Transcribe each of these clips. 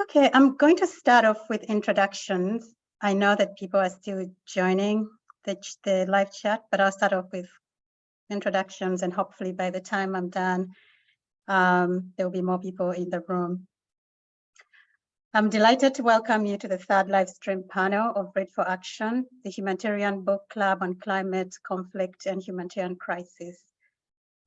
Okay, I'm going to start off with introductions. I know that people are still joining the live chat, but I'll start off with introductions, and hopefully by the time I'm done, there will be more people in the room. I'm delighted to welcome you to the third live stream panel of Read for Action, the Humanitarian Book Club on Climate, Conflict, and Humanitarian Crisis.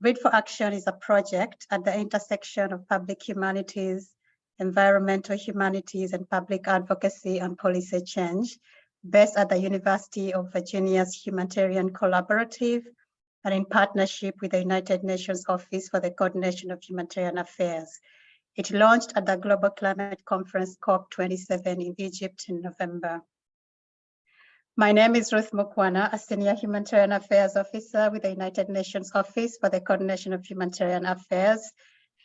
Read for Action is a project at the intersection of public humanities, environmental humanities, and public advocacy and policy change, based at the University of Virginia's Humanitarian Collaborative and in partnership with the United Nations Office for the Coordination of Humanitarian Affairs. It launched at the Global Climate Conference COP27 in Egypt in November. My name is Ruth Mukwana, a Senior Humanitarian Affairs Officer with the United Nations Office for the Coordination of Humanitarian Affairs,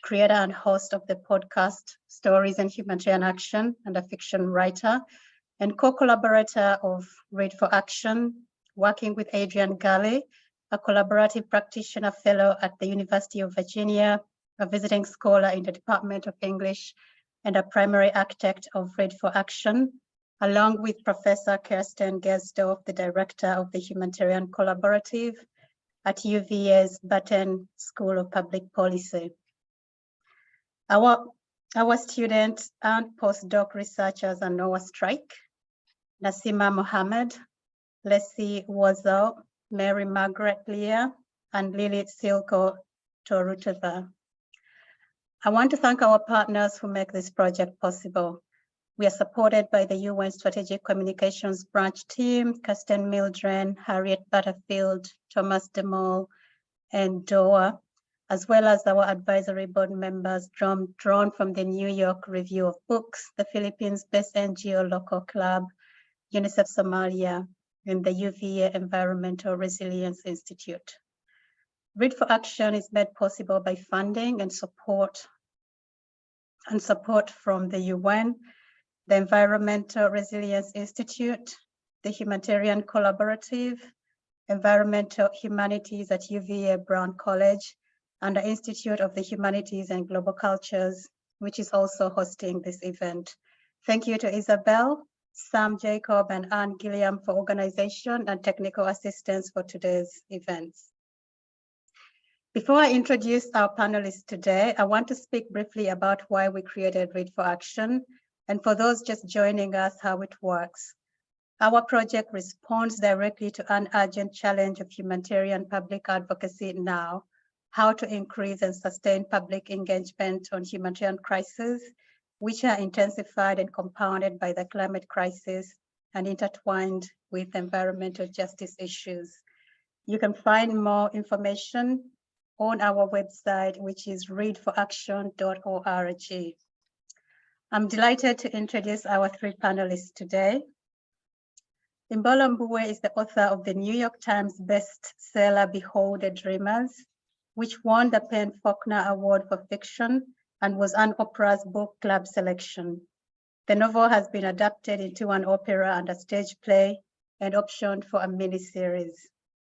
creator and host of the podcast Stories in Humanitarian Action, and a fiction writer, and co-collaborator of Read for Action, working with Adrian Galley, a collaborative practitioner fellow at the University of Virginia, a visiting scholar in the Department of English, and a primary architect of Read for Action, along with Professor Kirsten Gersdorf, the director of the Humanitarian Collaborative at UVA's Batten School of Public Policy. Our students and postdoc researchers are Noah Strike, Nasima Mohammed, Leslie Wazo, Mary Margaret Lear, and Lily Silko Toruteva. I want to thank our partners who make this project possible. We are supported by the UN Strategic Communications Branch team, Kirsten Mildren, Harriet Butterfield, Thomas DeMol, and Doa, as well as our advisory board members drawn from the New York Review of Books, the Philippines-based NGO Local Club, UNICEF Somalia, and the UVA Environmental Resilience Institute. Read for Action is made possible by funding and support from the UN, the Environmental Resilience Institute, the Humanitarian Collaborative, Environmental Humanities at UVA Brown College, and the Institute of the Humanities and Global Cultures, which is also hosting this event. Thank you to Isabel, Sam Jacob, and Anne Gilliam for organization and technical assistance for today's events. Before I introduce our panelists today, I want to speak briefly about why we created Read for Action, and for those just joining us, how it works. Our project responds directly to an urgent challenge of humanitarian public advocacy now: how to increase and sustain public engagement on humanitarian crises, which are intensified and compounded by the climate crisis and intertwined with environmental justice issues. You can find more information on our website, which is readforaction.org. I'm delighted to introduce our three panelists today. Imbolo Mbue is the author of the New York Times bestseller Behold the Dreamers, which won the PEN/Faulkner Award for Fiction and was an Oprah's Book Club selection. The novel has been adapted into an opera and a stage play and optioned for a miniseries.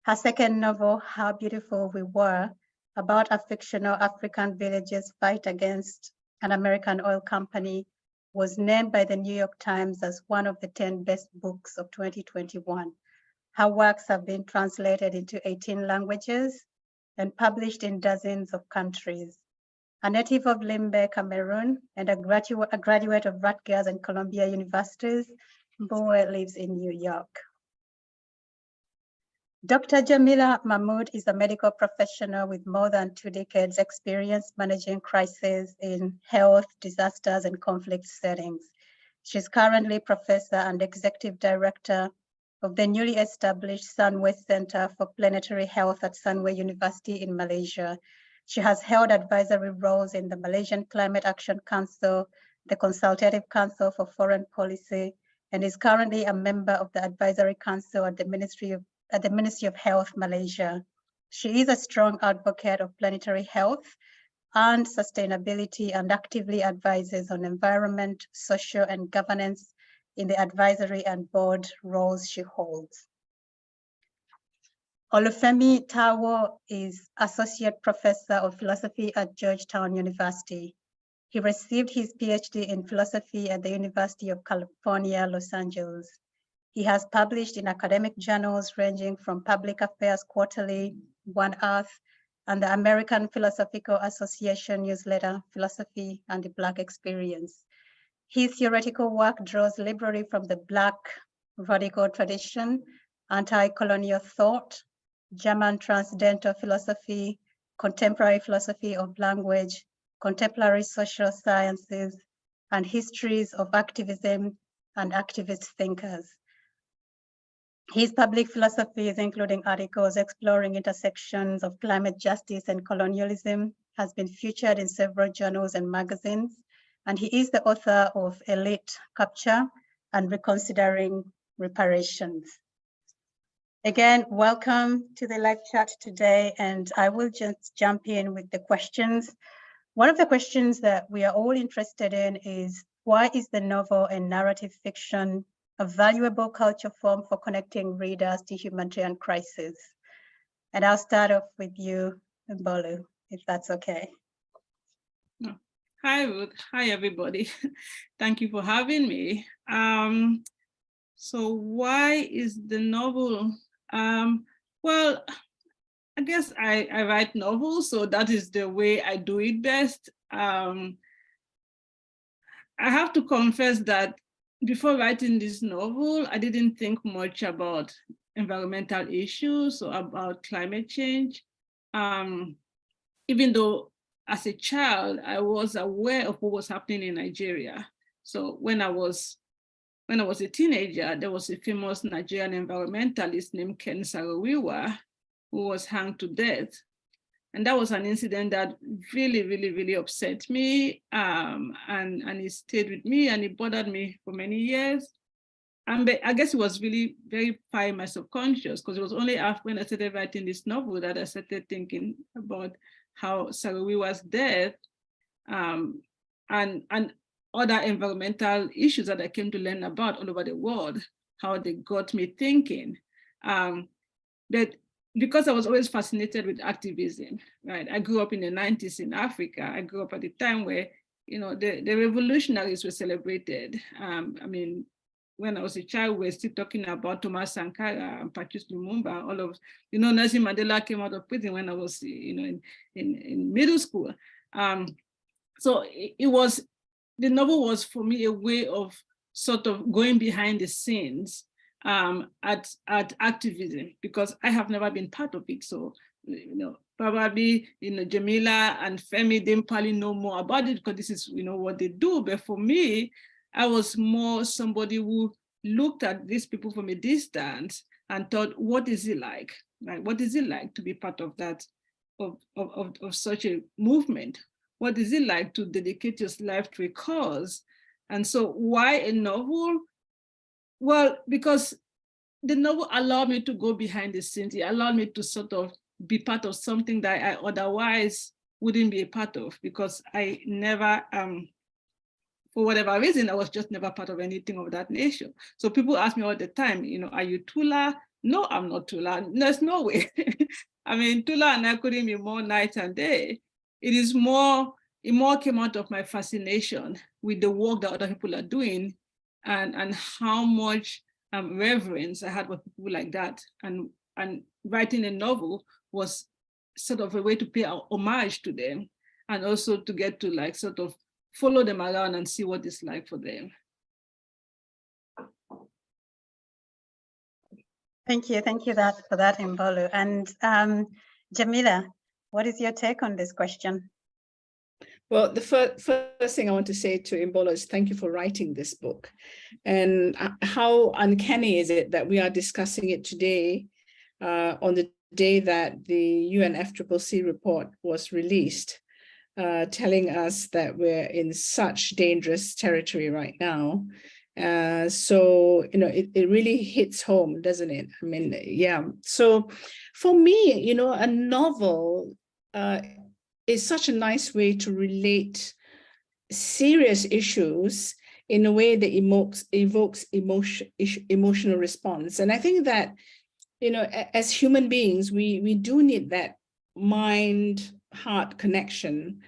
Her second novel, How Beautiful We Were, about a fictional African village's fight against an American oil company, was named by the New York Times as one of the 10 best books of 2021. Her works have been translated into 18 languages and published in dozens of countries. A native of Limbe, Cameroon, and a graduate of Rutgers and Columbia Universities, Mbue lives in New York. Dr. Jemilah Mahmood is a medical professional with more than 2 decades experience managing crises in health, disasters, and conflict settings. She's currently professor and executive director of the newly established Sunway Center for Planetary Health at Sunway University in Malaysia. She has held advisory roles in the Malaysian Climate Action Council, the Consultative Council for Foreign Policy, and is currently a member of the Advisory Council at the Ministry of Health, Malaysia. She is a strong advocate of planetary health and sustainability and actively advises on environment, social, and governance in the advisory and board roles she holds. Olúfẹ Táíwò is Associate Professor of Philosophy at Georgetown University. He received his PhD in philosophy at the University of California, Los Angeles. He has published in academic journals ranging from Public Affairs Quarterly, One Earth, and the American Philosophical Association newsletter, Philosophy and the Black Experience. His theoretical work draws liberally from the Black radical tradition, anti-colonial thought, German transcendental philosophy, contemporary philosophy of language, contemporary social sciences, and histories of activism and activist thinkers. His public philosophies, including articles exploring intersections of climate justice and colonialism, has been featured in several journals and magazines, and he is the author of Elite Capture and Reconsidering Reparations. Again, welcome to the live chat today, and I will just jump in with the questions. One of the questions that we are all interested in is, why is the novel and narrative fiction a valuable culture form for connecting readers to humanitarian crisis? And I'll start off with you, Imbolo, if that's okay. Hi, Ruth. Hi, everybody. Thank you for having me. So why is the novel? Well, I guess I write novels, so that is the way I do it best. I have to confess that before writing this novel, I didn't think much about environmental issues or about climate change. Even though as a child, I was aware of what was happening in Nigeria. So when I was a teenager, there was a famous Nigerian environmentalist named Ken Saro-Wiwa who was hanged to death. And that was an incident that really upset me. And it stayed with me and it bothered me for many years. And I guess it was really very far in my subconscious, because it was only after when I started writing this novel that I started thinking about how Saro-Wiwa's death and other environmental issues that I came to learn about all over the world, how they got me thinking. But because I was always fascinated with activism, right? I grew up in the 90s in Africa. I grew up at a time where, you know, the revolutionaries were celebrated. I mean, when I was a child, we were still talking about Thomas Sankara and Patrice Lumumba. All of, you know, Nelson Mandela came out of prison when I was, you know, in middle school. So the novel was for me a way of sort of going behind the scenes at activism, because I have never been part of it. So, you know, probably, you know, Jemilah and Femi didn't probably know more about it because this is, you know, what they do. But for me, I was more somebody who looked at these people from a distance and thought, what is it like? Right? What is it like to be part of that, of such a movement? What is it like to dedicate your life to a cause? And so why a novel? Well, because the novel allowed me to go behind the scenes. It allowed me to sort of be part of something that I otherwise wouldn't be a part of, because I never, for whatever reason, I was just never part of anything of that nature. So people ask me all the time, you know, are you Tula? No, I'm not Tula. There's no way. I mean, Tula and I couldn't be more night and day. It more came out of my fascination with the work that other people are doing, and how much reverence I had for people like that. And writing a novel was sort of a way to pay homage to them, and also to get to like sort of follow them around and see what it's like for them. Thank you for that, Imbolo. And Jemilah, what is your take on this question? Well, the first thing I want to say to Imbolo is thank you for writing this book. And how uncanny is it that we are discussing it today on the day that the UNFCCC report was released, telling us that we're in such dangerous territory right now. So, you know, it really hits home, doesn't it? I mean, yeah. So for me, you know, a novel is such a nice way to relate serious issues in a way that evokes emotional response. And I think that, you know, as human beings, we do need that mind-heart connection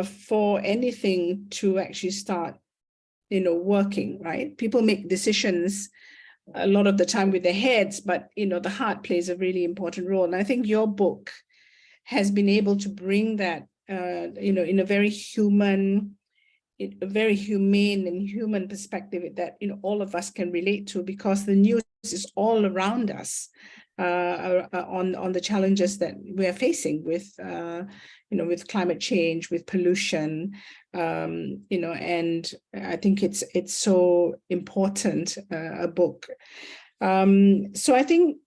for anything to actually start, working, right? People make decisions a lot of the time with their heads, but, the heart plays a really important role. And I think your book has been able to bring that, in a very humane and human perspective that, all of us can relate to, because the news is all around us on the challenges that we are facing with, with climate change, with pollution, and I think it's so important, a book. So I think,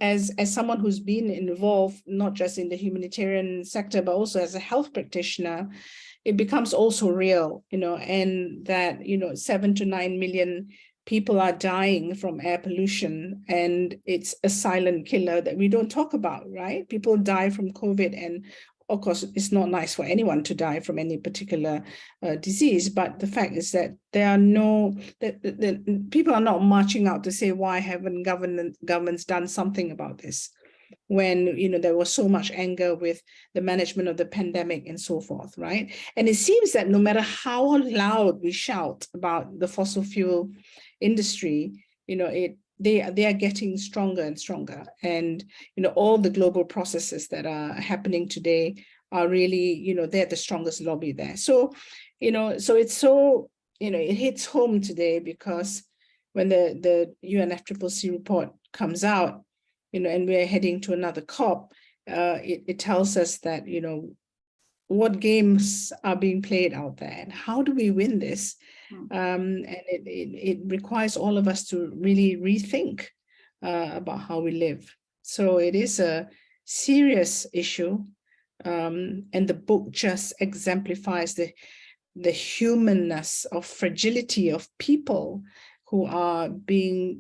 as someone who's been involved, not just in the humanitarian sector, but also as a health practitioner, it becomes also real, and that, 7 to 9 million people are dying from air pollution, and it's a silent killer that we don't talk about, right? People die from COVID, and of course, it's not nice for anyone to die from any particular disease, but the fact is that there are people are not marching out to say, why haven't governments done something about this? When, there was so much anger with the management of the pandemic and so forth, right? And it seems that no matter how loud we shout about the fossil fuel industry, they are getting stronger and stronger. And, all the global processes that are happening today are really, they're the strongest lobby there. So, so it's so, it hits home today, because when the UNFCCC report comes out, and we're heading to another COP, it tells us that, what games are being played out there, and how do we win this? And it requires all of us to really rethink about how we live. So it is a serious issue, and the book just exemplifies the humanness of fragility of people who are being,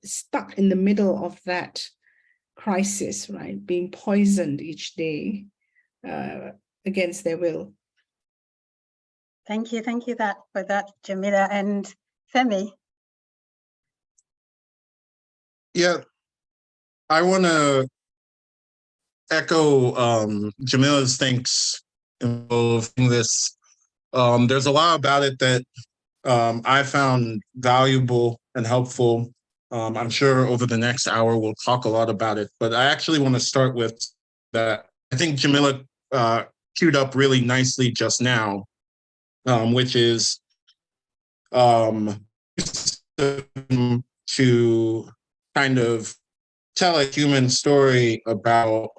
stuck in the middle of that crisis, right? Being poisoned each day against their will. Thank you for that, Jemilah. And Femi. Yeah, I want to echo Jemilah's thanks in this. There's a lot about it that I found valuable and helpful. I'm sure over the next hour we'll talk a lot about it, but I actually want to start with that. I think Jemilah queued up really nicely just now, which is to kind of tell a human story about,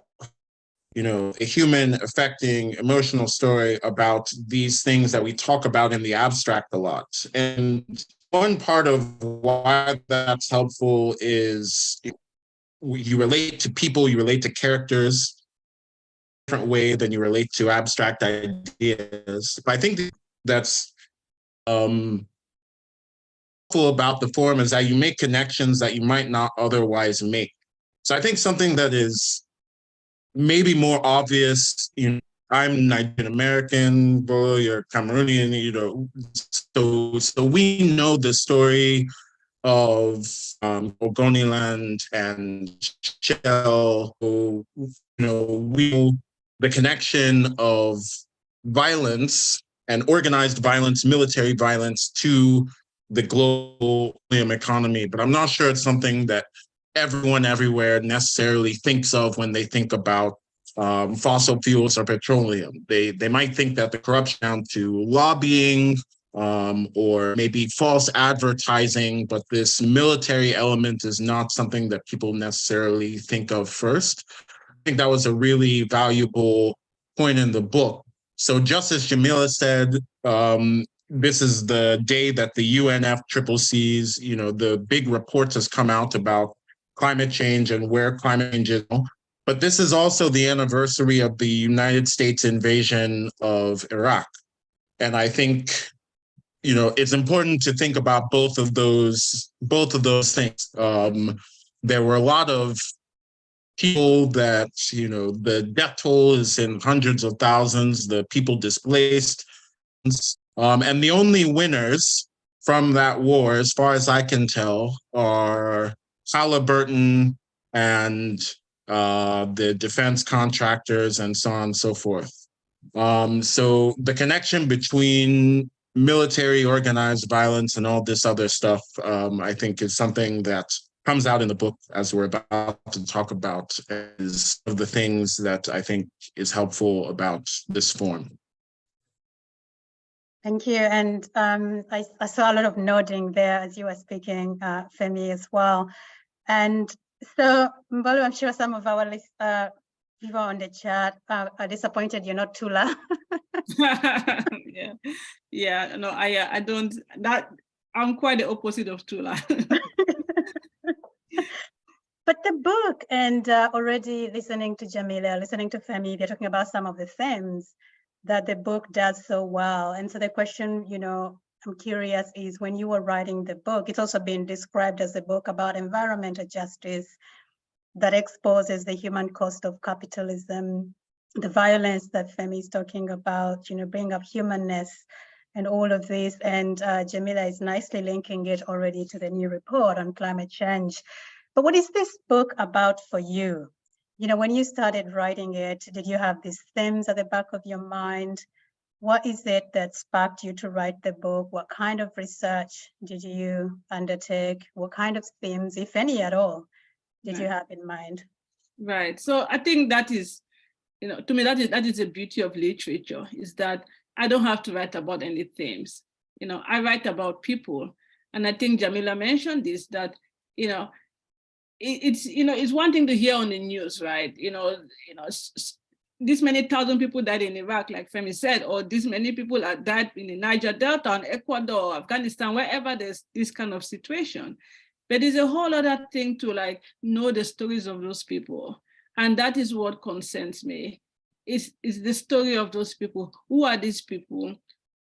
a human affecting emotional story about these things that we talk about in the abstract a lot. And one part of why that's helpful is you relate to people, you relate to characters in a different way than you relate to abstract ideas. But I think that's helpful about the form is that you make connections that you might not otherwise make. So I think something that is maybe more obvious, I'm Nigerian American, Bolo, you're Cameroonian, so we know the story of Ogoniland and Shell, we know the connection of violence and organized violence, military violence to the global economy, but I'm not sure it's something that everyone everywhere necessarily thinks of when they think about fossil fuels or petroleum. They might think that the corruption down to lobbying or maybe false advertising, but this military element is not something that people necessarily think of first. I think that was a really valuable point in the book. So just as Jemilah said, this is the day that the UNFCCC's, the big reports has come out about climate change and where climate change is. But this is also the anniversary of the United States invasion of Iraq. And I think, it's important to think about both of those things. There were a lot of people that, the death toll is in hundreds of thousands, the people displaced. And the only winners from that war, as far as I can tell, are Halliburton and the defense contractors and so on and so forth. So the connection between military organized violence and all this other stuff, I think is something that comes out in the book as we're about to talk about, is of the things that I think is helpful about this form. Thank you. And I saw a lot of nodding there as you were speaking, Femi, as well. And so, Imbolo, I'm sure some of our people on the chat are disappointed you're not Tula. Yeah. No, I don't. I'm quite the opposite of Tula. But the book, and already listening to Jemilah, listening to Femi, they're talking about some of the themes that the book does so well. And so the question, I'm curious is, when you were writing the book, it's also been described as a book about environmental justice that exposes the human cost of capitalism, the violence that Femi is talking about, bring up humanness and all of this. And Jemilah is nicely linking it already to the new report on climate change. But what is this book about for you? When you started writing it, did you have these themes at the back of your mind? What is it that sparked you to write the book? What kind of research did you undertake? What kind of themes, if any at all, did you have in mind? Right. So I think that is, to me, that is the beauty of literature, is that I don't have to write about any themes. I write about people. And I think Jemilah mentioned this, that, it's one thing to hear on the news, right? This many thousand people died in Iraq, like Femi said, or this many people have died in the Niger Delta, in Ecuador, Afghanistan, wherever there's this kind of situation. But there's a whole other thing to know the stories of those people. And that is what concerns me. Is the story of those people. Who are these people?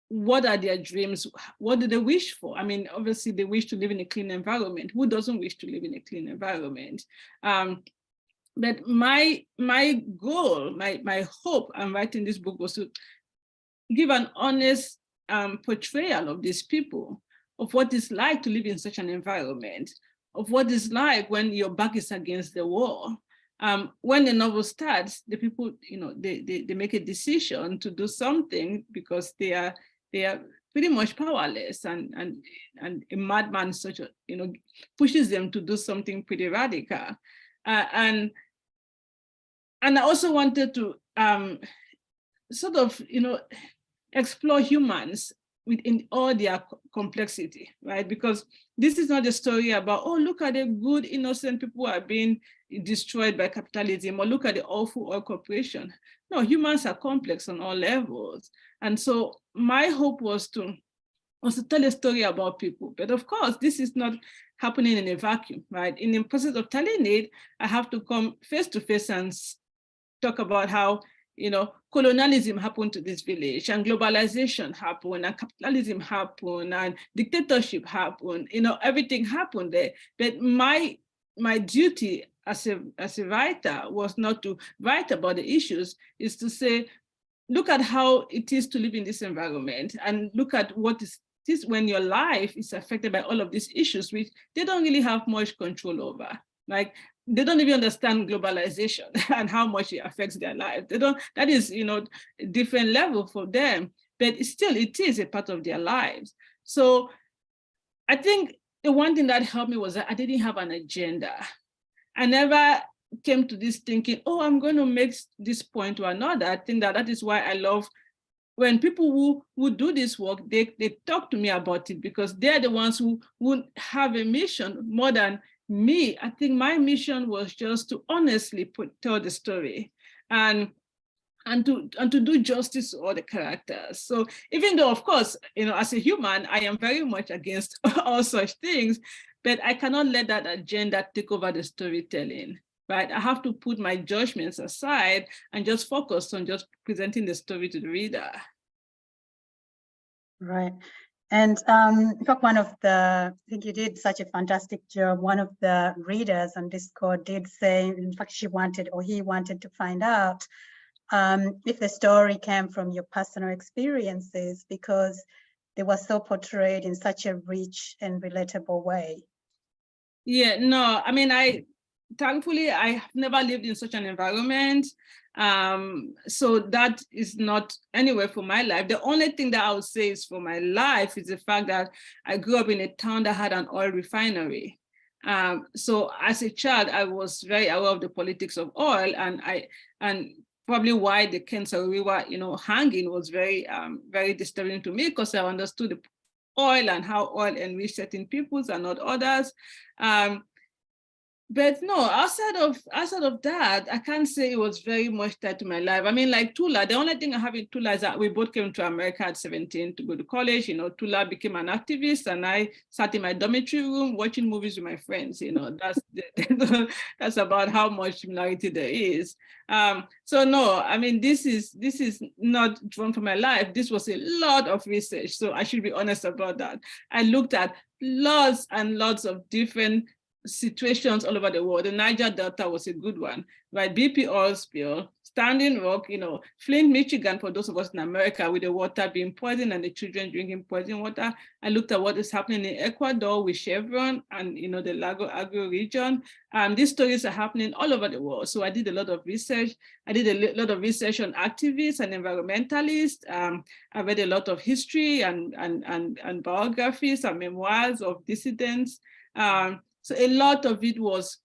What are their dreams? What do they wish for? I mean, obviously they wish to live in a clean environment. Who doesn't wish to live in a clean environment? But my goal, my hope in writing this book was to give an honest portrayal of these people, of what it's like to live in such an environment, of what it's like when your back is against the wall. When the novel starts, the people, they make a decision to do something because they are pretty much powerless, and a madman pushes them to do something pretty radical. And I also wanted to sort of, explore humans within all their complexity, right? Because this is not a story about, oh, look at the good, innocent people who are being destroyed by capitalism, or look at the awful oil corporation. No, humans are complex on all levels. And so my hope was to tell a story about people. But of course, this is not happening in a vacuum, right? In the process of telling it, I have to come face to face and talk about how, colonialism happened to this village, and globalization happened, and capitalism happened, and dictatorship happened. Everything happened there. But my duty as a writer was not to write about the issues, is to say, look at how it is to live in this environment, and look at what is this when your life is affected by all of these issues, which they don't really have much control over. Like, they don't even understand globalization and how much it affects their life. That is, a different level for them, but still it is a part of their lives. So I think the one thing that helped me was that I didn't have an agenda. I never came to this thinking, oh, I'm going to make this point or another. I think that is why I love when people who do this work, they talk to me about it, because they're the ones who have a mission more than me. I think my mission was just to honestly tell the story and to do justice to all the characters. So even though, of course, as a human, I am very much against all such things, but I cannot let that agenda take over the storytelling, right? I have to put my judgments aside and just focus on just presenting the story to the reader. Right. And in fact, I think you did such a fantastic job. One of the readers on Discord did say, in fact, he wanted to find out if the story came from your personal experiences, because they were so portrayed in such a rich and relatable way. Yeah, no, I mean, thankfully, I have never lived in such an environment. So that is not anywhere for my life. The only thing that I would say is for my life is the fact that I grew up in a town that had an oil refinery. So as a child, I was very aware of the politics of oil, and probably why the Kensal River, hanging was very, very disturbing to me, because I understood the oil and how oil enriched certain peoples and not others. But no, outside of that, I can't say it was very much tied to my life. I mean, like Tula, the only thing I have in Tula is that we both came to America at 17 to go to college. Tula became an activist, and I sat in my dormitory room watching movies with my friends. That's about how much similarity there is. So no, I mean, this is not drawn from my life. This was a lot of research, so I should be honest about that. I looked at lots and lots of different situations all over the world. The Niger Delta was a good one, right? BP oil spill, Standing Rock, Flint, Michigan, for those of us in America, with the water being poisoned and the children drinking poisoned water. I looked at what is happening in Ecuador with Chevron and, the Lago Agrio region. These stories are happening all over the world. So I did a lot of research. I did a lot of research on activists and environmentalists. I read a lot of history and biographies and memoirs of dissidents. So a lot of it was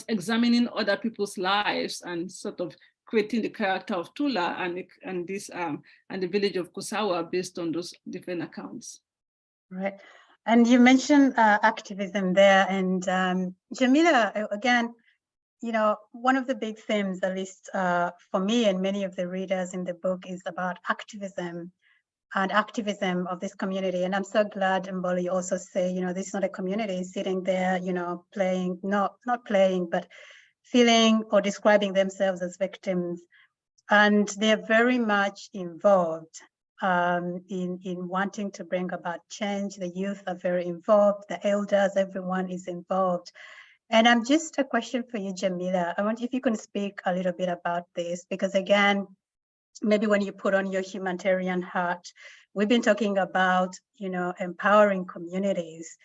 examining other people's lives and sort of creating the character of Tula and the village of Kusawa based on those different accounts. Right, and you mentioned activism there, and Jemilah, again, one of the big themes, at least for me and many of the readers in the book, is about activism and activism of this community. And I'm so glad, Imbolo, you also say, this is not a community sitting there, playing, not playing, but feeling or describing themselves as victims. And they're very much involved in wanting to bring about change. The youth are very involved, the elders, everyone is involved. And I'm just a question for you, Jemilah. I wonder if you can speak a little bit about this, because again, maybe when you put on your humanitarian hat, we've been talking about, empowering communities.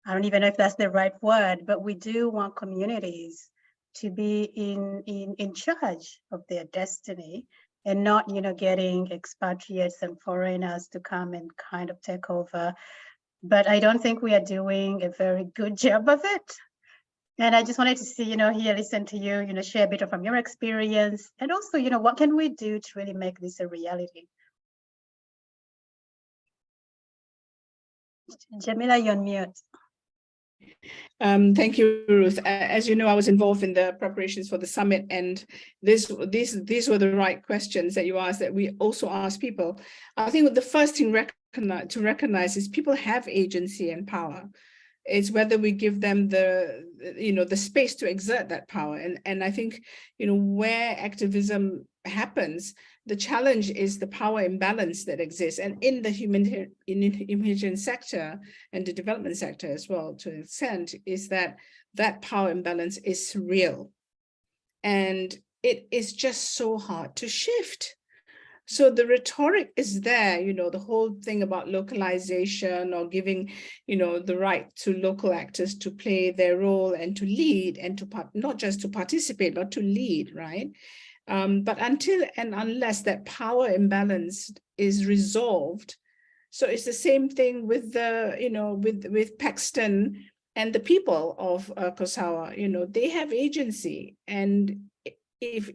I don't even know if that's the right word, but we do want communities to be in charge of their destiny and not, getting expatriates and foreigners to come and kind of take over. But I don't think we are doing a very good job of it. And I just wanted to see, hear, listen to you, share a bit from your experience. And also, what can we do to really make this a reality? Jemilah, you're on mute. Thank you, Ruth. As you know, I was involved in the preparations for the summit, and these were the right questions that you asked, that we also asked people. I think the first thing to recognize is people have agency and power. It's whether we give them the space to exert that power. And I think, where activism happens, the challenge is the power imbalance that exists. And in the humanitarian sector and the development sector as well, to an extent, is that power imbalance is real. And it is just so hard to shift. So the rhetoric is there, the whole thing about localization or giving, the right to local actors to play their role and to lead and to not just to participate, but to lead, right? But until and unless that power imbalance is resolved, so it's the same thing with with Paxton and the people of Kusawa. They have agency,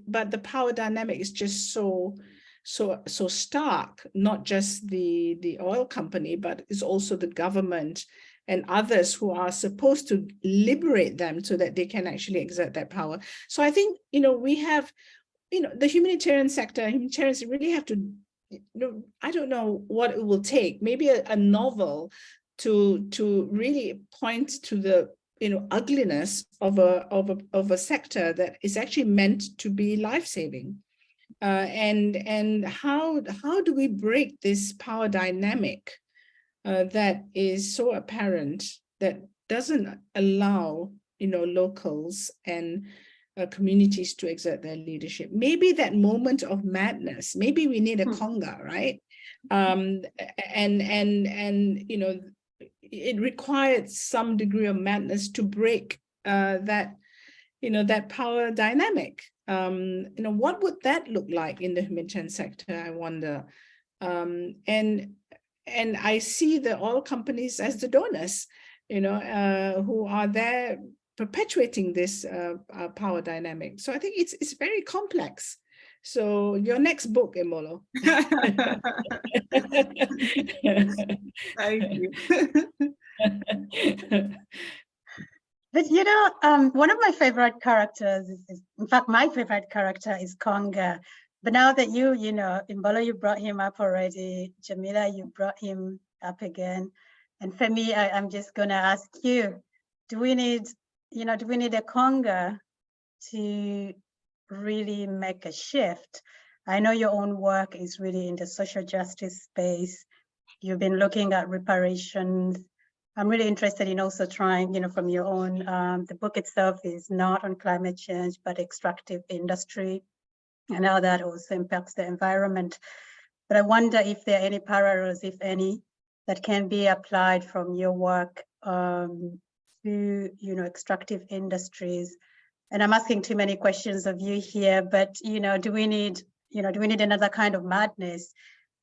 but the power dynamic is just so stark, not just the oil company, but it's also the government and others who are supposed to liberate them so that they can actually exert that power. So I think, we have, the humanitarian sector, humanitarians really have to, I don't know what it will take, maybe a novel to really point to the, ugliness of a sector that is actually meant to be life-saving. And how do we break this power dynamic that is so apparent, that doesn't allow locals and communities to exert their leadership? Maybe that moment of madness, maybe we need a conga, right? And it required some degree of madness to break that power dynamic. what would that look like in the humanitarian sector, I wonder? And I see the oil companies as the donors, who are there perpetuating this power dynamic. So I think it's very complex. So your next book, Imbolo. Thank you. But one of my favorite characters is, in fact, my favorite character is Konga. But now that Imbolo, you brought him up already, Jemilah, you brought him up again. And for me, I'm just gonna ask you, do we need a Konga to really make a shift? I know your own work is really in the social justice space. You've been looking at reparations. I'm really interested in also trying, from your own, the book itself is not on climate change, but extractive industry and how that also impacts the environment. But I wonder if there are any parallels, if any, that can be applied from your work to, extractive industries. And I'm asking too many questions of you here, but, do we need another kind of madness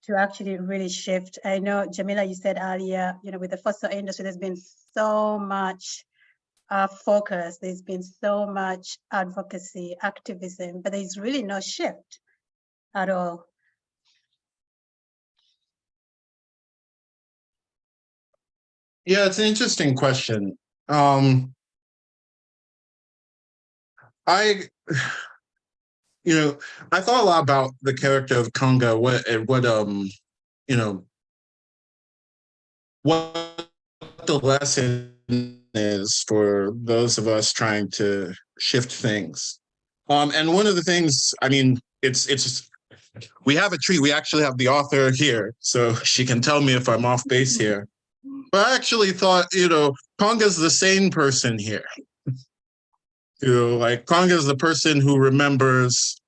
to actually really shift? I know, Jemilah, you said earlier, with the fossil industry, there's been so much focus, there's been so much advocacy, activism, but there's really no shift at all. Yeah, it's an interesting question. I thought a lot about the character of Konga, what the lesson is for those of us trying to shift things. And one of the things, it's we have a treat. We actually have the author here, so she can tell me if I'm off base here. But I actually thought, Konga's the sane person here. Konga's the person who remembers,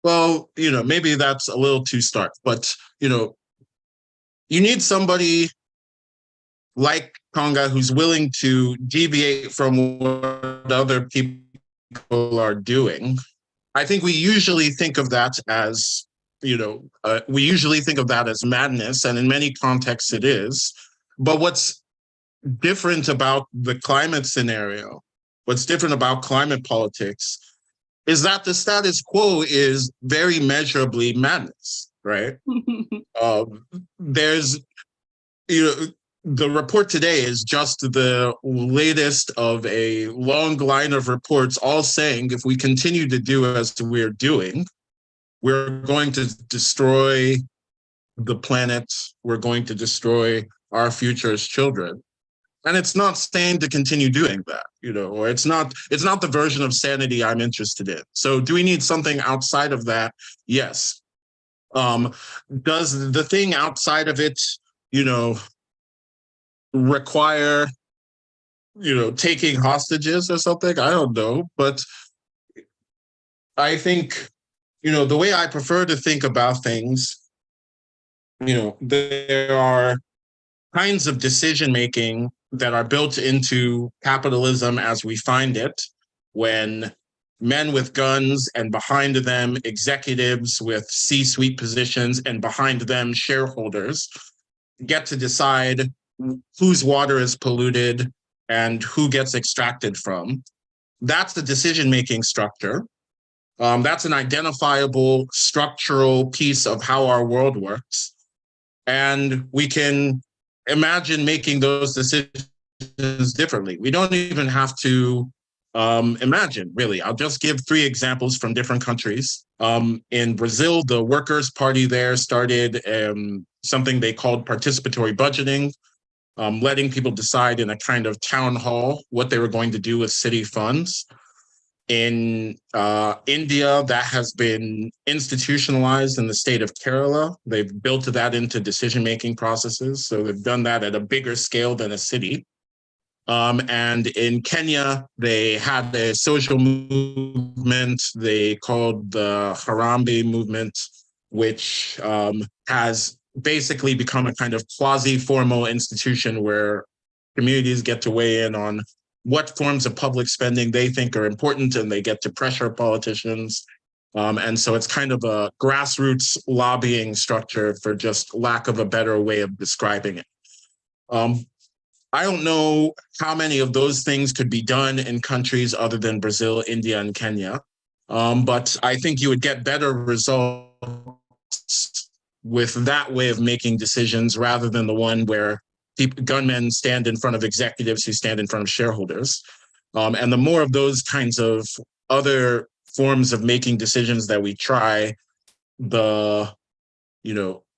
well, maybe that's a little too stark, but, you need somebody like Konga who's willing to deviate from what other people are doing. I think we usually think of that as, madness, and in many contexts it is. But what's different about the climate scenario, what's different about climate politics, is that the status quo is very measurably madness, right? There's, the report today is just the latest of a long line of reports all saying if we continue to do as we're doing, we're going to destroy the planet, we're going to destroy our future as children. And it's not sane to continue doing that, or it's not the version of sanity I'm interested in. So do we need something outside of that? Yes. Does the thing outside of it, require, taking hostages or something? I don't know. But I think, the way I prefer to think about things, there are kinds of decision-making that are built into capitalism as we find it, when men with guns and behind them executives with C-suite positions and behind them shareholders get to decide whose water is polluted and who gets extracted from. That's the decision-making structure. That's an identifiable structural piece of how our world works. And we can imagine making those decisions differently. We don't even have to imagine, really. I'll just give 3 examples from different countries. In Brazil, the Workers' Party there started something they called participatory budgeting, letting people decide in a kind of town hall what they were going to do with city funds. In India, that has been institutionalized in the state of Kerala. They've built that into decision-making processes. So they've done that at a bigger scale than a city. And in Kenya, they had a social movement they called the Harambee movement, which has basically become a kind of quasi-formal institution where communities get to weigh in on what forms of public spending they think are important, and they get to pressure politicians. And so it's kind of a grassroots lobbying structure, for just lack of a better way of describing it. I don't know how many of those things could be done in countries other than Brazil, India, and Kenya. But I think you would get better results with that way of making decisions rather than the one where gunmen stand in front of executives who stand in front of shareholders. And the more of those kinds of other forms of making decisions that we try, the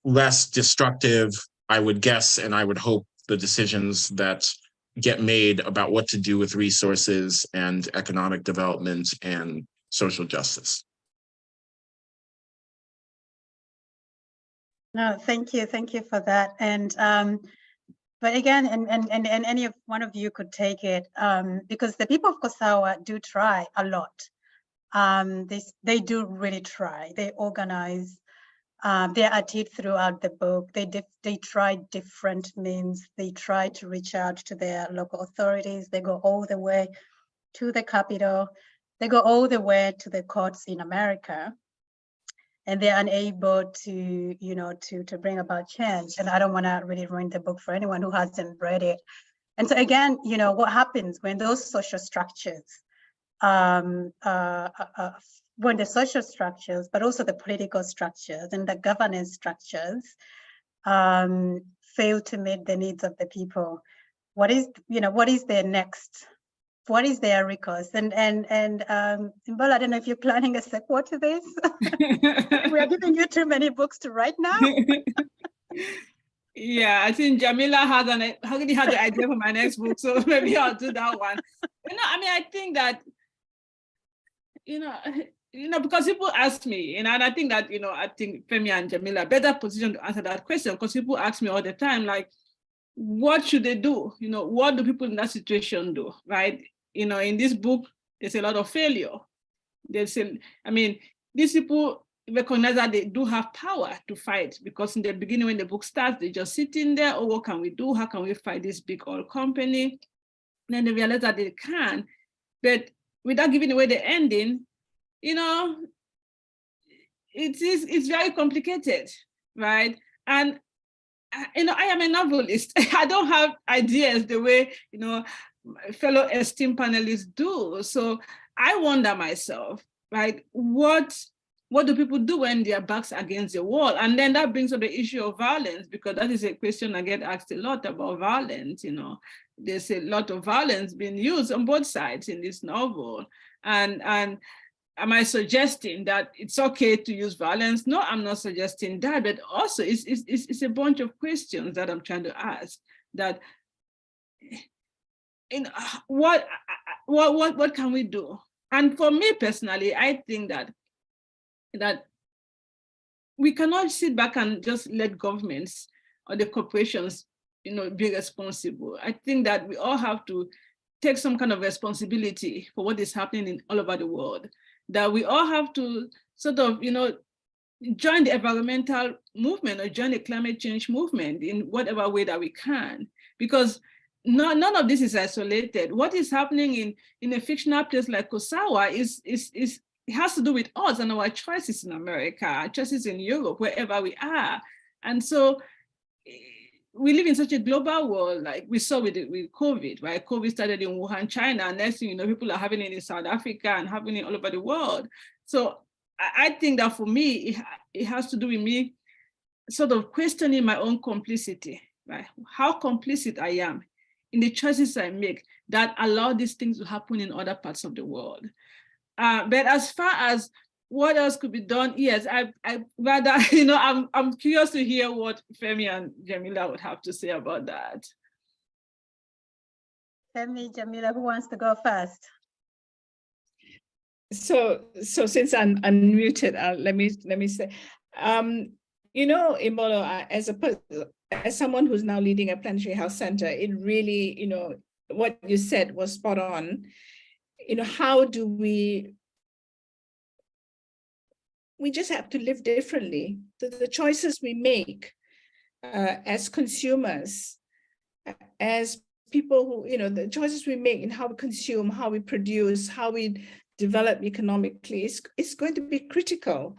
less destructive, I would guess, and I would hope, the decisions that get made about what to do with resources and economic development and social justice. No, thank you for that. And but again, and any of one of you could take it, because the people of Kosawa do try a lot. They do really try. They organize. They are at it throughout the book. They try different means. They try to reach out to their local authorities. They go all the way to the Capitol. They go all the way to the courts in America, and they're unable to, to bring about change. And I don't want to really ruin the book for anyone who hasn't read it. And so again, what happens when those social structures, when the social structures, but also the political structures and the governance structures fail to meet the needs of the people, what is their next? What is their recourse? And Imbolo, I don't know if you're planning a sequel to this. We are giving you too many books to write now. Yeah, I think Jemilah already had the idea for my next book, so maybe I'll do that one. I think that, because people ask me, and I think that, I think Femi and Jemilah are better positioned to answer that question, because people ask me all the time, like, what should they do? What do people in that situation do, right? In this book, there's a lot of failure. These people recognize that they do have power to fight, because in the beginning, when the book starts, they just sit in there, oh, what can we do? How can we fight this big oil company? And then they realize that they can, but without giving away the ending, it's very complicated, right? And I am a novelist. I don't have ideas the way fellow esteemed panelists do. So I wonder myself, right? What do people do when their backs against the wall? And then that brings up the issue of violence, because that is a question I get asked a lot about violence. There's a lot of violence being used on both sides in this novel. And am I suggesting that it's okay to use violence? No, I'm not suggesting that, but also it's a bunch of questions that I'm trying to ask. That what can we do? And for me personally, I think that we cannot sit back and just let governments or the corporations, be responsible. I think that we all have to take some kind of responsibility for what is happening all over the world. That we all have to sort of, join the environmental movement or join the climate change movement in whatever way that we can, because none of this is isolated. What is happening in a fictional place like Kosawa it has to do with us and our choices in America, our choices in Europe, wherever we are. And so we live in such a global world, like we saw with COVID, right? COVID started in Wuhan, China, and next thing people are having it in South Africa and having it all over the world. So I think that for me, it has to do with me sort of questioning my own complicity, right? How complicit I am in the choices I make that allow these things to happen in other parts of the world. But as far as what else could be done? Yes, I rather, I'm curious to hear what Femi and Jemilah would have to say about that. Femi, Jemilah, who wants to go first? So since I'm unmuted, let me say, Imbolo, as someone who's now leading a Planetary Health Center, it really, what you said was spot on. How do we just have to live differently. The choices we make as consumers, as people who, you know, the choices we make in how we consume, how we produce, how we develop economically, it's going to be critical.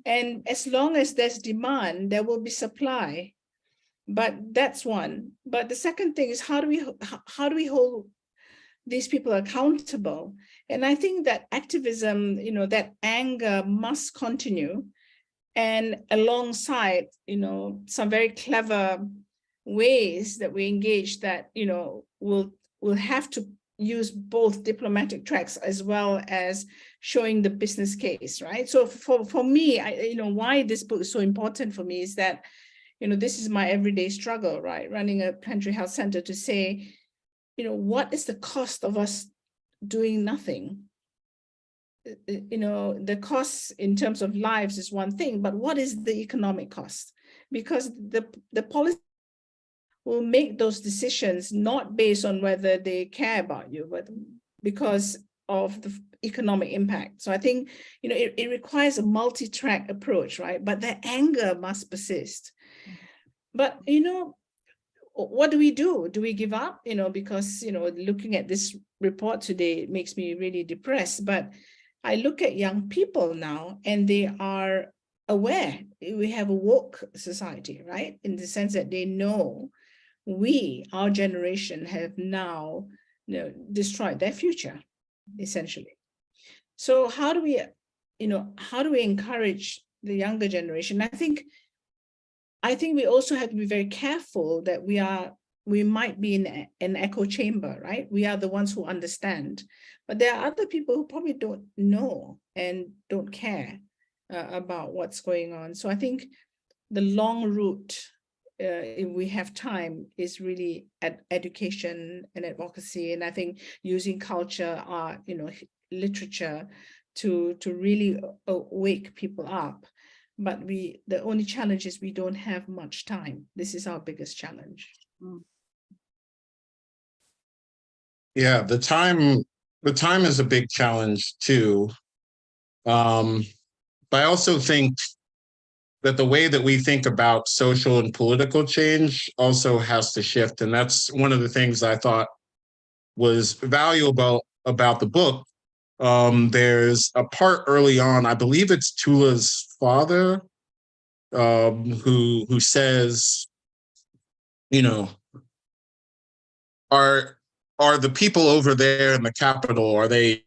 And as long as there's demand, there will be supply. But that's one. But the second thing is, how do we hold these people accountable? And I think that activism, you know, that anger must continue. And alongside, you know, some very clever ways that we engage that, you know, we'll have to use both diplomatic tracks as well as showing the business case, right? So for me, you know, why this book is so important for me is that, you know, this is my everyday struggle, right? Running a planetary health center, to say, you know, what is the cost of us doing nothing? You know, the cost in terms of lives is one thing, but what is the economic cost? Because the policy will make those decisions not based on whether they care about you, but because of the economic impact. So I think, you know, it requires a multi-track approach, right? But the anger must persist. But, you know, what do we do? Do we give up? You know, because, you know, looking at this report today, it makes me really depressed. But I look at young people now, and they are aware. We have a woke society, right? In the sense that they know our generation, have now, you know, destroyed their future, essentially. So how do we, you know, how do we encourage the younger generation? I think we also have to be very careful that we might be in an echo chamber, right? We are the ones who understand, but there are other people who probably don't know and don't care about what's going on. So I think the long route, if we have time, is really education and advocacy. And I think using culture, art, you know, literature to really wake people up. But the only challenge is we don't have much time. This is our biggest challenge. Yeah, the time is a big challenge too. But I also think that the way that we think about social and political change also has to shift. And that's one of the things I thought was valuable about the book. There's a part early on, I believe it's Tula's father, who says, you know, are the people over there in the Capitol, are they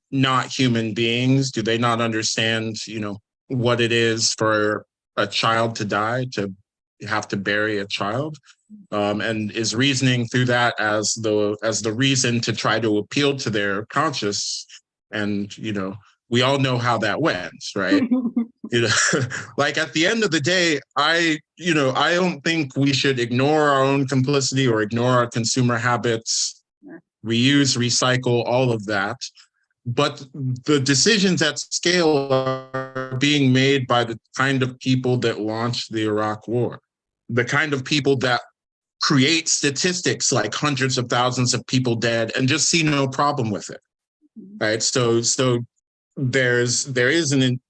not human beings? Do they not understand, you know, what it is for a child to die, to have to bury a child, and is reasoning through that as the reason to try to appeal to their conscience. And, you know, we all know how that went, right? You know, like at the end of the day, I don't think we should ignore our own complicity or ignore our consumer habits, reuse, recycle, all of that. But the decisions at scale are being made by the kind of people that launched the Iraq War, the kind of people that create statistics like hundreds of thousands of people dead and just see no problem with it, right? So there is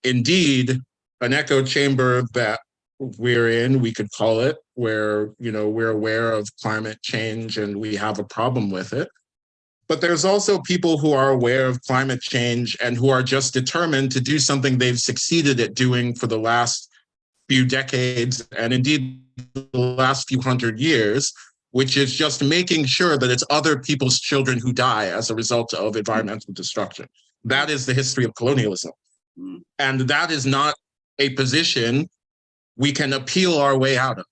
indeed an echo chamber that we're in, we could call it, where, you know, we're aware of climate change and we have a problem with it. But there's also people who are aware of climate change and who are just determined to do something they've succeeded at doing for the last few decades, and indeed the last few hundred years, which is just making sure that it's other people's children who die as a result of environmental destruction. That is the history of colonialism. And that is not a position we can appeal our way out of.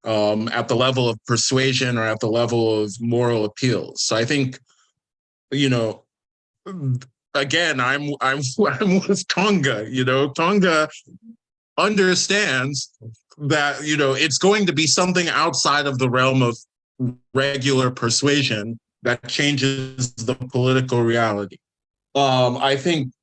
At the level of persuasion or at the level of moral appeals. So I think, you know, again, I'm with Tonga. You know, Tonga understands that, you know, it's going to be something outside of the realm of regular persuasion that changes the political reality. I think,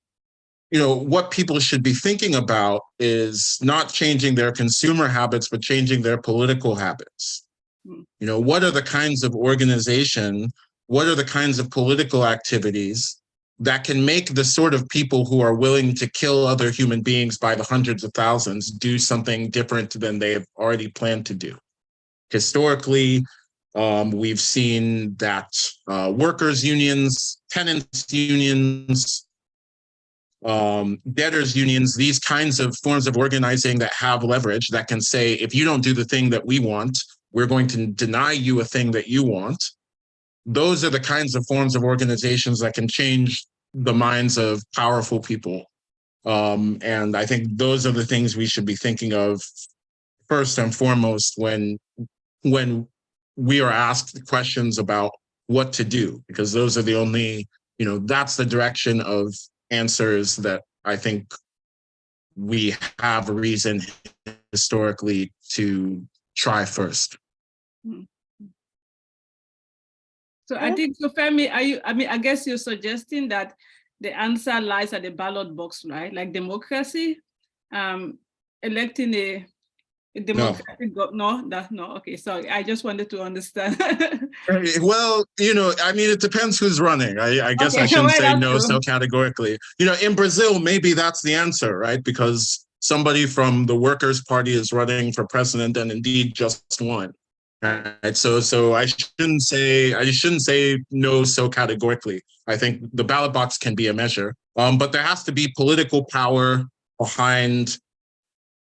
you know, what people should be thinking about is not changing their consumer habits, but changing their political habits. You know, what are the kinds of organization, what are the kinds of political activities that can make the sort of people who are willing to kill other human beings by the hundreds of thousands do something different than they have already planned to do? Historically, We've seen that workers' unions, tenants' unions, debtors' unions, these kinds of forms of organizing that have leverage that can say, if you don't do the thing that we want, we're going to deny you a thing that you want. Those are the kinds of forms of organizations that can change the minds of powerful people. And I think those are the things we should be thinking of first and foremost when we are asked questions about what to do, because those are the only, that's the direction of answers that I think we have a reason historically to try first. So I think, so Femi, I guess you're suggesting that the answer lies at the ballot box, right? Like democracy, electing a democratic no, okay, sorry, I just wanted to understand. Well, it depends who's running. I guess okay, I shouldn't say no so categorically. In Brazil, maybe that's the answer, right? Because somebody from the Workers' Party is running for president and indeed just won. Right. So I shouldn't say no so categorically. I think the ballot box can be a measure, but there has to be political power behind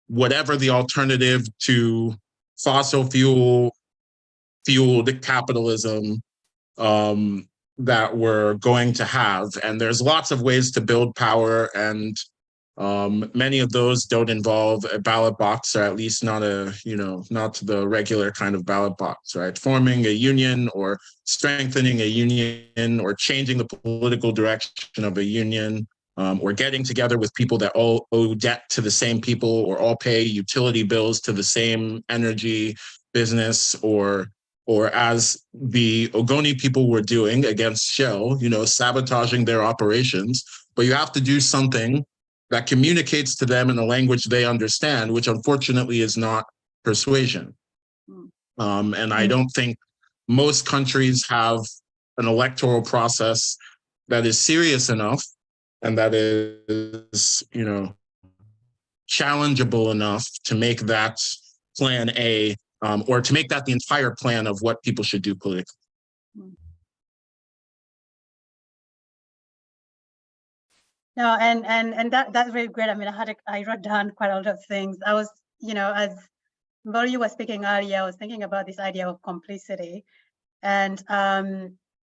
whatever the alternative to fossil fueled capitalism that we're going to have. And there's lots of ways to build power, and many of those don't involve a ballot box, or at least not the regular kind of ballot box, right? Forming a union or strengthening a union or changing the political direction of a union, or getting together with people that all owe debt to the same people, or all pay utility bills to the same energy business, or as the Ogoni people were doing against Shell, sabotaging their operations. But you have to do something that communicates to them in a language they understand, which unfortunately is not persuasion. And I don't think most countries have an electoral process that is serious enough and that is, challengeable enough to make that plan A, or to make that the entire plan of what people should do politically. No, and that's very great. I mean, I wrote down quite a lot of things. I was, as Mbolu was speaking earlier, I was thinking about this idea of complicity, and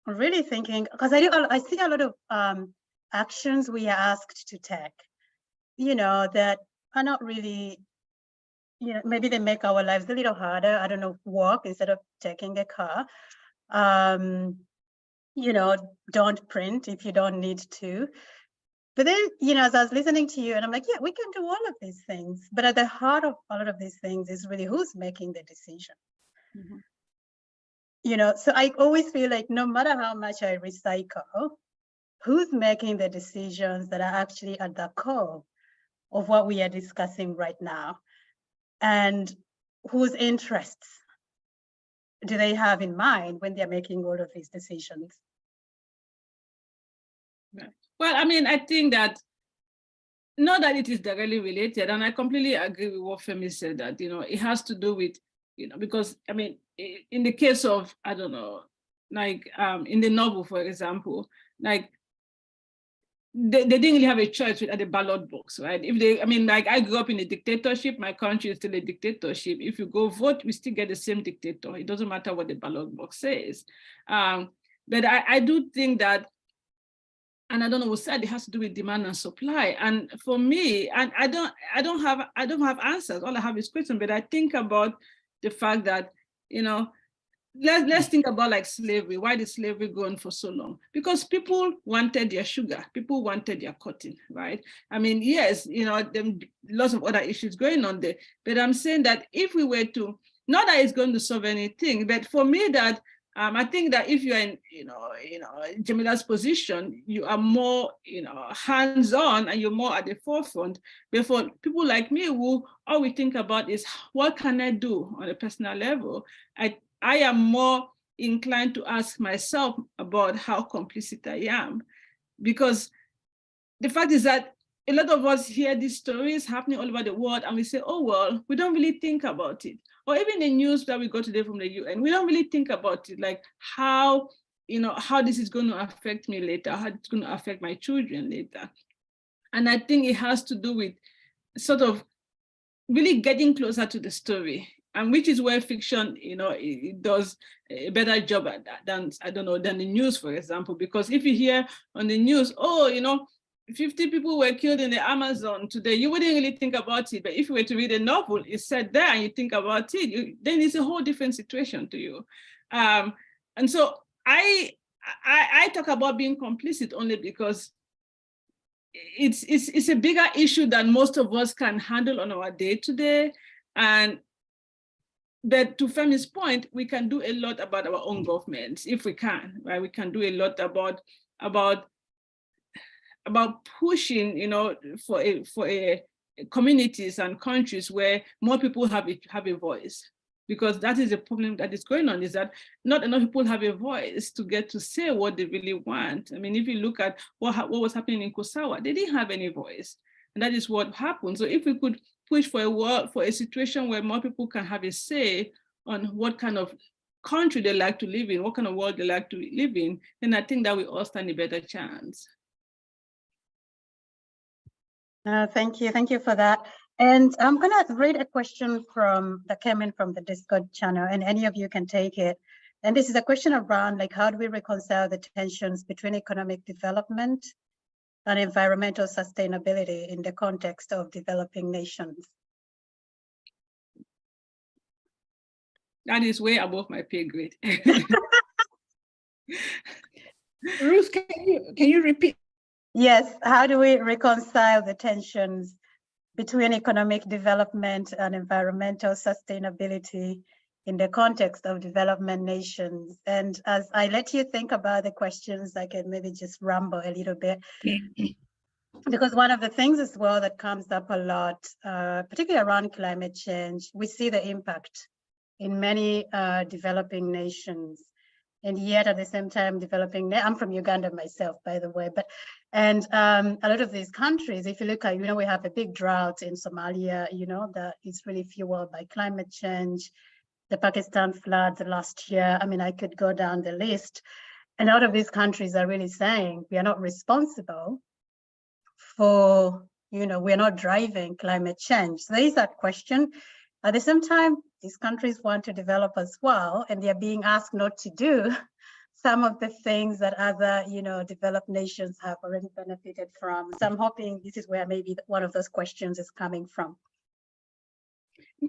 really thinking, because I see a lot of actions we are asked to take, that are not really, maybe they make our lives a little harder. I don't know, walk instead of taking a car. Don't print if you don't need to. But then, as I was listening to you, and I'm like, yeah, we can do all of these things. But at the heart of all of these things is really who's making the decision. So I always feel like no matter how much I recycle, who's making the decisions that are actually at the core of what we are discussing right now? And whose interests do they have in mind when they're making all of these decisions? Well, I think that, not that it is directly related, and I completely agree with what Femi said, that, it has to do with, because, in the case of, I don't know, like in the novel, for example, like, they didn't really have a choice at the ballot box, right? I grew up in a dictatorship, my country is still a dictatorship. If you go vote, we still get the same dictator. It doesn't matter what the ballot box says. But I do think that, and I don't know what said, it has to do with demand and supply. And for me, and I don't have answers. All I have is questions. But I think about the fact that, let's think about like slavery. Why did slavery go on for so long? Because people wanted their sugar, people wanted their cotton, right? Yes, there lots of other issues going on there. But I'm saying that if we were to, not that it's going to solve anything, but for me that I think that if you're in, Jemilah's position, you are more, hands-on, and you're more at the forefront. But for people like me, who all we think about is what can I do on a personal level, I am more inclined to ask myself about how complicit I am, because the fact is that a lot of us hear these stories happening all over the world and we say, oh, well, we don't really think about it. Or even the news that we got today from the UN, we don't really think about it, like how, how this is going to affect me later, how it's going to affect my children later. And I think it has to do with sort of really getting closer to the story, and which is where fiction, it does a better job at that than, than the news, for example, because if you hear on the news, 50 people were killed in the Amazon today, you wouldn't really think about it. But if you were to read a novel, it's said there and you think about it, then it's a whole different situation to you. And so I talk about being complicit only because it's a bigger issue than most of us can handle on our day-to-day. But to Femi's point, we can do a lot about our own governments if we can, right? We can do a lot about pushing, for communities and countries where more people have a voice, because that is a problem that is going on, is that not enough people have a voice to get to say what they really want. I mean, if you look at what was happening in Kosawa, they didn't have any voice, and that is what happened. So if we could push for a situation where more people can have a say on what kind of country they like to live in, what kind of world they like to live in, then I think that we all stand a better chance. Thank you for that. And I'm going to read a question that came in from the Discord channel, and any of you can take it. And this is a question around, like, how do we reconcile the tensions between economic development and environmental sustainability in the context of developing nations? That is way above my pay grade. Ruth, can you repeat? Yes, how do we reconcile the tensions between economic development and environmental sustainability in the context of development nations? And as I let you think about the questions, I can maybe just ramble a little bit. Because one of the things as well that comes up a lot, particularly around climate change, we see the impact in many developing nations. And yet at the same time I'm from Uganda myself, by the way, a lot of these countries, if you look at, we have a big drought in Somalia, that is really fueled by climate change, the Pakistan floods last year. I mean, I could go down the list. And a lot of these countries are really saying we are not responsible for, we're not driving climate change. So there is that question. At the same time, these countries want to develop as well, and they're being asked not to do some of the things that other, developed nations have already benefited from. So I'm hoping this is where maybe one of those questions is coming from.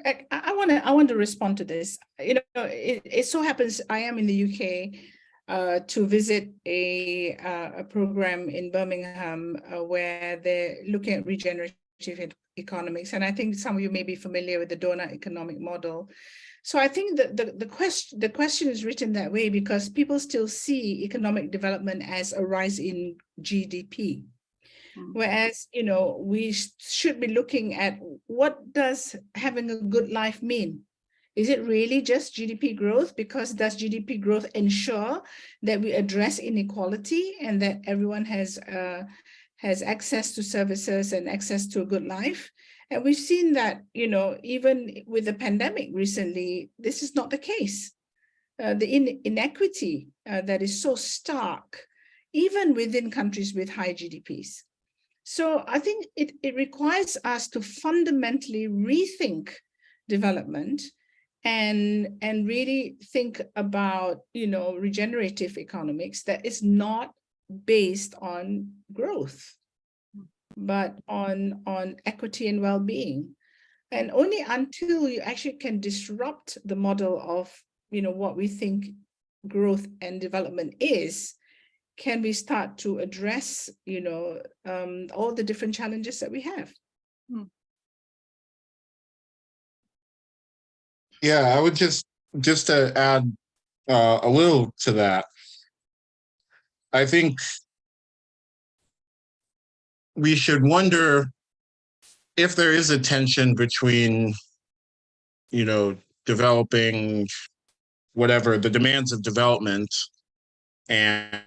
I want to respond to this. It so happens I am in the UK to visit a program in Birmingham where they're looking at regenerative economics, and I think some of you may be familiar with the donor economic model. So I think that the question is written that way because people still see economic development as a rise in GDP, whereas we should be looking at what does having a good life mean. Is it really just GDP growth? Because does GDP growth ensure that we address inequality and that everyone has access to services and access to a good life? And we've seen that, even with the pandemic recently, this is not the case. The inequity that is so stark, even within countries with high GDPs. So I think it requires us to fundamentally rethink development and really think about, regenerative economics that is not based on growth, but on equity and well-being. And only until you actually can disrupt the model of, what we think growth and development is, can we start to address, all the different challenges that we have. Yeah, I would just to add a little to that. I think we should wonder if there is a tension between, developing whatever the demands of development and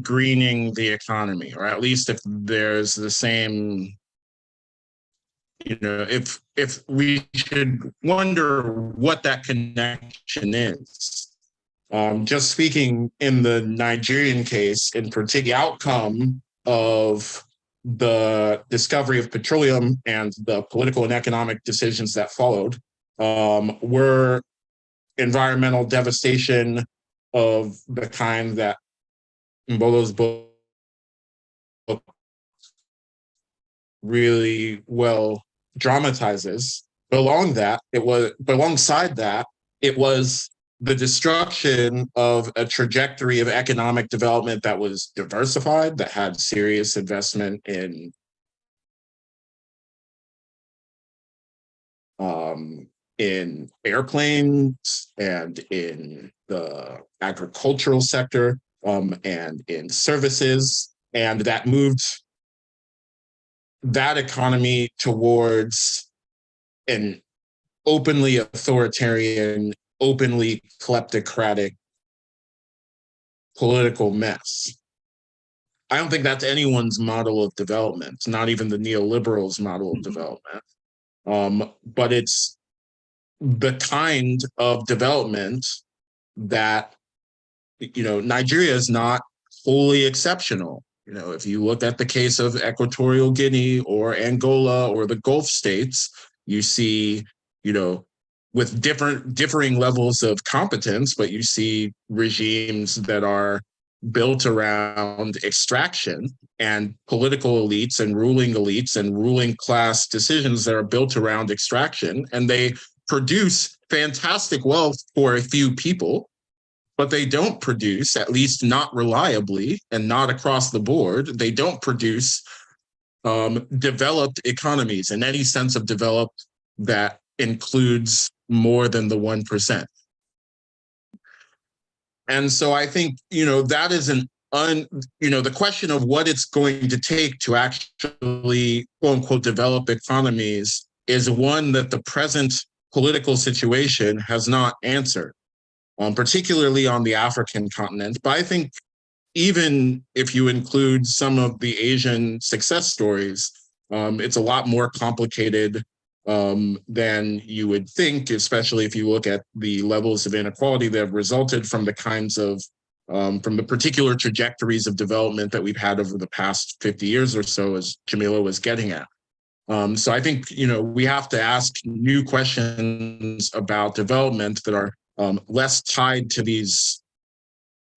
greening the economy, or at least if there's the same, if we should wonder what that connection is. Just speaking in the Nigerian case, in particular, the outcome of the discovery of petroleum and the political and economic decisions that followed were environmental devastation of the kind that Imbolo's book really well dramatizes. Alongside that, it was the destruction of a trajectory of economic development that was diversified, that had serious investment in airplanes and in the agricultural sector and in services, and that moved that economy towards an openly authoritarian, openly kleptocratic political mess. I don't think that's anyone's model of development, not even the neoliberals' model of development. But it's the kind of development that, Nigeria is not wholly exceptional. If you look at the case of Equatorial Guinea or Angola or the Gulf states, you see, with differing levels of competence, but you see regimes that are built around extraction and political elites and ruling class decisions that are built around extraction, and they produce fantastic wealth for a few people, but they don't produce, at least not reliably and not across the board, they don't produce developed economies in any sense of developed that includes more than the 1%. And so I think, that is the question of what it's going to take to actually, quote unquote, develop economies is one that the present political situation has not answered, particularly on the African continent. But I think even if you include some of the Asian success stories, it's a lot more complicated than you would think, especially if you look at the levels of inequality that have resulted from the kinds of, from the particular trajectories of development that we've had over the past 50 years or so, as Jemilah was getting at. So I think, we have to ask new questions about development that are less tied to these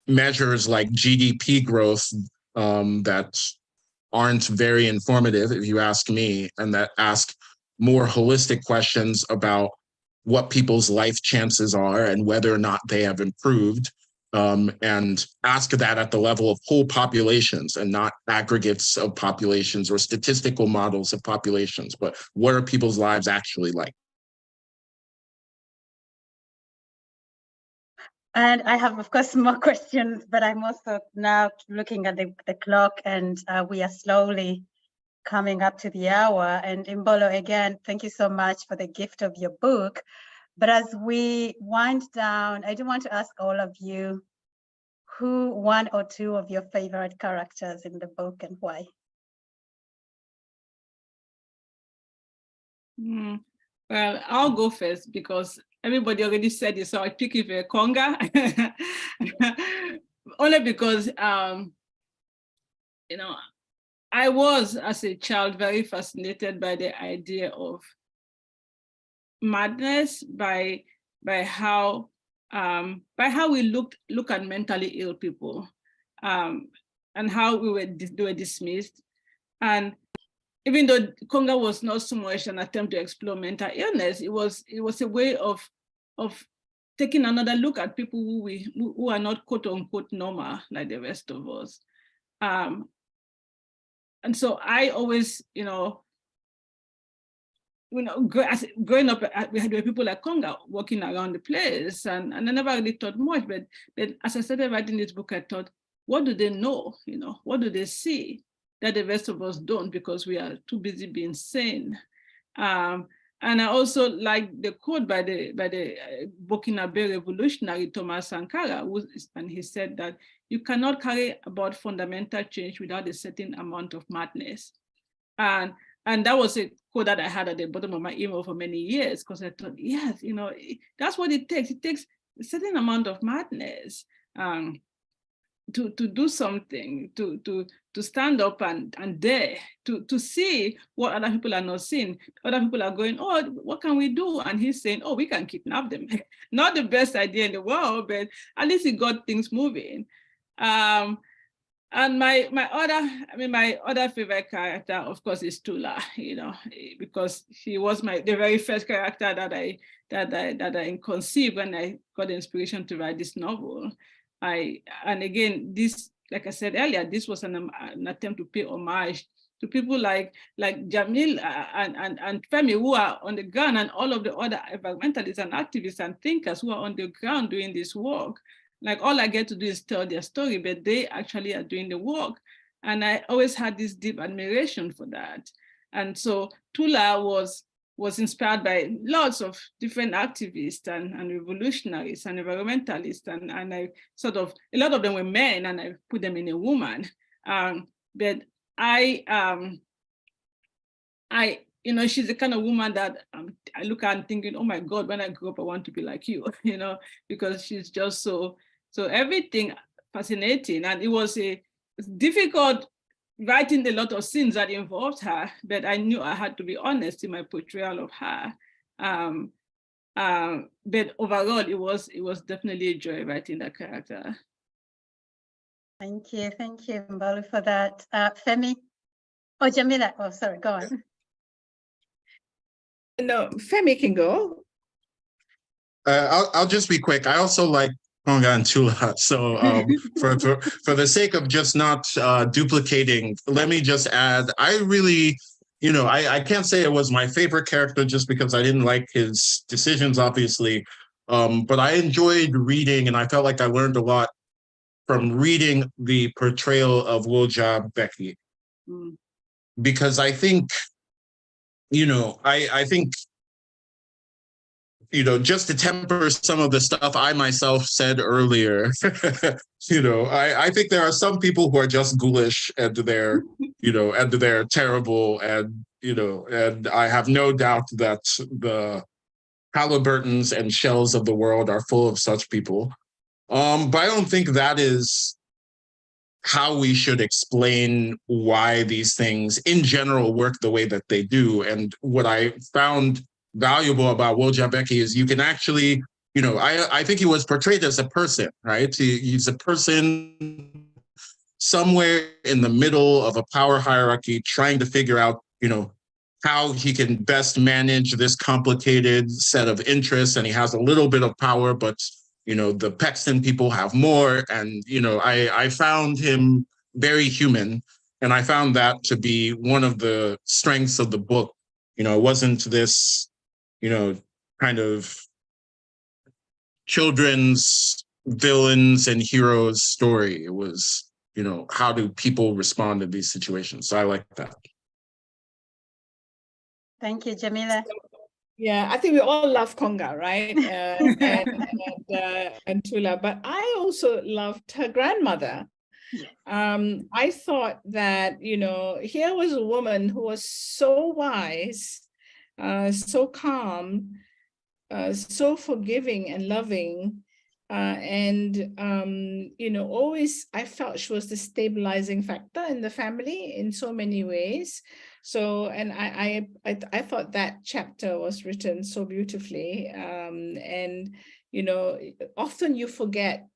measures like GDP growth that aren't very informative, if you ask me, and that ask more holistic questions about what people's life chances are and whether or not they have improved, and ask that at the level of whole populations and not aggregates of populations or statistical models of populations, but what are people's lives actually like? And I have, of course, more questions, but I'm also now looking at the clock, and we are slowly coming up to the hour. And Imbolo, again, thank you so much for the gift of your book. But as we wind down, I do want to ask all of you who one or two of your favorite characters in the book and why? Well, I'll go first because everybody already said it, so I pick it for Konga. Only because, I was, as a child, very fascinated by the idea of madness, by how we look at mentally ill people, and how they were dismissed. And even though Konga was not so much an attempt to explore mental illness, it was a way of taking another look at people who are not quote unquote normal like the rest of us. And so I always, growing up, we had people like Konga walking around the place, and I never really thought much. But as I started writing this book, I thought, what do they know? What do they see that the rest of us don't, because we are too busy being sane? And And I also like the quote by the Burkinabe revolutionary Thomas Sankara, and he said that you cannot carry about fundamental change without a certain amount of madness. And that was a quote that I had at the bottom of my email for many years, because I thought, yes, you know, that's what it takes. It takes a certain amount of madness to do something, to stand up and dare to see what other people are not seeing. Other people are going, oh, what can we do? And he's saying, oh, we can kidnap them. Not the best idea in the world, but at least he got things moving. And my other favorite character, of course, is Tula, you know, because she was the very first character that I conceived when I got the inspiration to write this novel. And again, this, like I said earlier, this was an attempt to pay homage to people like Jemilah and Femi, who are on the ground, and all of the other environmentalists and activists and thinkers who are on the ground doing this work. Like, all I get to do is tell their story, but they actually are doing the work. And I always had this deep admiration for that. And so Tula was inspired by lots of different activists and revolutionaries and environmentalists. And I sort of, a lot of them were men, and I put them in a woman. But you know, she's the kind of woman that I look at and thinking, oh my God, when I grow up, I want to be like you, you know, because she's just so everything fascinating. And it was difficult writing a lot of scenes that involved her, but I knew I had to be honest in my portrayal of her. But overall, it was definitely a joy writing that character. Thank you, Imbolo, for that. Femi, oh, Jemilah, oh, sorry, go on. No, Femi can go. I'll just be quick. I also like Konga and Tula. So for the sake of just not duplicating, let me just add, I really, you know, I can't say it was my favorite character just because I didn't like his decisions, obviously. But I enjoyed reading, and I felt like I learned a lot from reading the portrayal of Woja Becky. Because I think, you know, I think, you know, just to temper some of the stuff I myself said earlier, you know, I think there are some people who are just ghoulish and they're, you know, and they're terrible. And, you know, and I have no doubt that the Halliburtons and Shells of the world are full of such people. But I don't think that is how we should explain why these things in general work the way that they do. And what I found valuable about Woja Becky is you can actually, you know, I think he was portrayed as a person, right? He's a person somewhere in the middle of a power hierarchy trying to figure out, you know, how he can best manage this complicated set of interests. And he has a little bit of power, but, you know, the Paxton people have more. And, you know, I found him very human. And I found that to be one of the strengths of the book. You know, it wasn't this, you know, kind of children's villains and heroes story. It was, you know, how do people respond to these situations? So I like that. Thank you, Jemilah. Yeah, I think we all love Konga, right? And Tula, but I also loved her grandmother. I thought that, you know, here was a woman who was so wise, so calm, so forgiving and loving, and you know, always I felt she was the stabilizing factor in the family in so many ways. So, and I thought that chapter was written so beautifully, and you know, often you forget,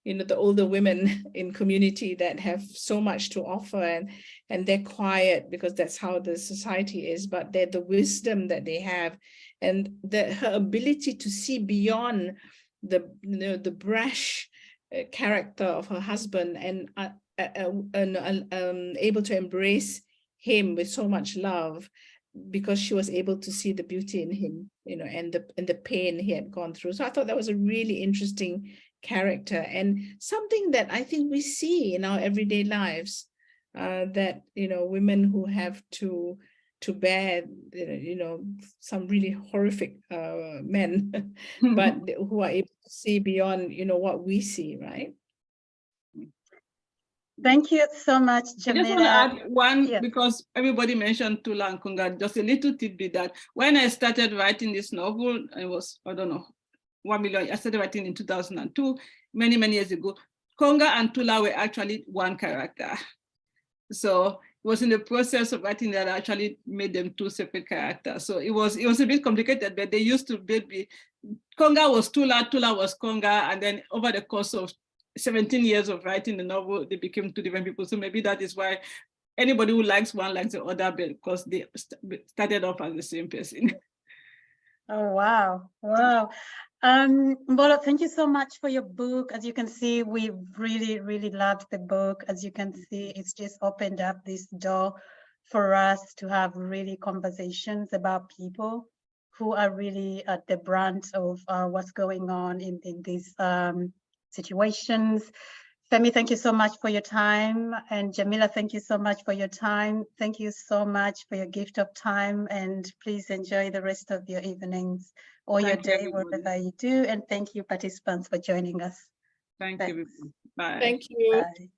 you know, the older women in community that have so much to offer, and they're quiet because that's how the society is, but they're the wisdom that they have, and her ability to see beyond the, you know, the brash character of her husband, and able to embrace him with so much love because she was able to see the beauty in him, you know, and the pain he had gone through. So I thought that was a really interesting character, and something that I think we see in our everyday lives, that, you know, women who have to to bear, you know, some really horrific men, but who are able to see beyond, you know, what we see, right? Thank you so much, I just want to Jemilah. add one, Yes. because everybody mentioned Tula and Konga, just a little tidbit that when I started writing this novel, it was, I don't know, 1 million, I started writing in 2002, many, many years ago. Konga and Tula were actually one character. So it was in the process of writing that I actually made them two separate characters. So it was a bit complicated, but they used to be, Konga was Tula, Tula was Konga, and then over the course of 17 years of writing the novel, they became two different people. So maybe that is why anybody who likes one likes the other, because they started off as the same person. Oh, wow. Wow. Imbolo, thank you so much for your book. As you can see, we really, really loved the book. As you can see, it's just opened up this door for us to have really conversations about people who are really at the brunt of what's going on in these situations. Femi, thank you so much for your time. And Jemilah, thank you so much for your time. Thank you so much for your gift of time. And please enjoy the rest of your evenings or your day, wherever you do. And thank you, participants, for joining us. Thank you. Bye. Thank you. Bye.